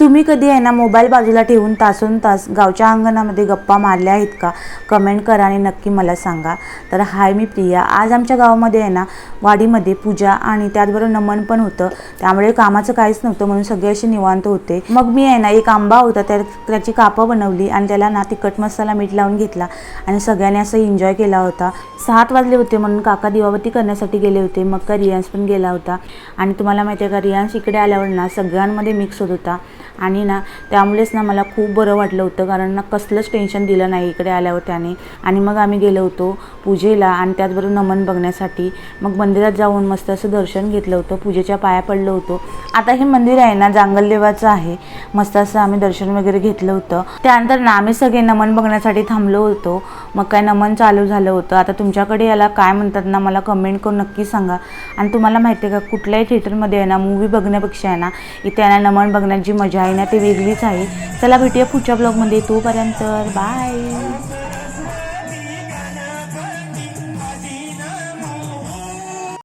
तुम्ही कधी आहे ना मोबाईल बाजूला ठेवून तासोन तास गावच्या अंगणामध्ये गप्पा मारल्या आहेत का? कमेंट करा आणि नक्की मला सांगा. तर हाय, मी प्रिया. आज आमच्या गावामध्ये आहे ना वाडीमध्ये पूजा आणि त्याचबरोबर नमन पण होतं, त्यामुळे कामाचं काहीच नव्हतं म्हणून सगळे असे निवांत होते. मग मी आहे ना एक आंबा होता त्याची कापं बनवली आणि त्याला ना तिखट मसाला मीठ लावून घेतला आणि सगळ्यांनी असं एन्जॉय केला होता. 7 वाजले होते म्हणून काका दिवाबत्ती करण्यासाठी गेले होते. मग का रियांश पण गेला होता आणि तुम्हाला माहिती आहे का, रियांश इकडे आल्यावर ना सगळ्यांमध्ये मिक्स होत होता आणि ना त्यामुळेच ना मला खूप बरं वाटलं होतं, कारण ना कसलंच टेन्शन दिलं नाही इकडे आल्यावर त्याने. आणि मग आम्ही गेलो होतो पूजेला आणि त्याचबरोबर नमन बघण्यासाठी. मग मंदिरात जाऊन मस्त असं दर्शन घेतलं होतं, पूजेच्या पाया पडलो होतो. आता हे मंदिर आहे ना जांगलदेवाचं आहे. मस्त असं आम्ही दर्शन वगैरे घेतलं होतं. त्यानंतर ना आम्ही सगळे नमन बघण्यासाठी थांबलो होतो. मग काय नमन चालू झालं होतं. आता तुमच्याकडे याला काय म्हणतात ना, मला कमेंट करून नक्की सांगा. आणि तुम्हाला माहिती आहे का, कुठल्याही थिएटरमध्ये आहे ना मूवी बघण्यापेक्षा आहे ना इथे आहे ना नमन बघण्याची मजा आहे ना ती वेगळीच आहे. चला भेटूया पुढच्या ब्लॉगमध्ये. तोपर्यंत बाय.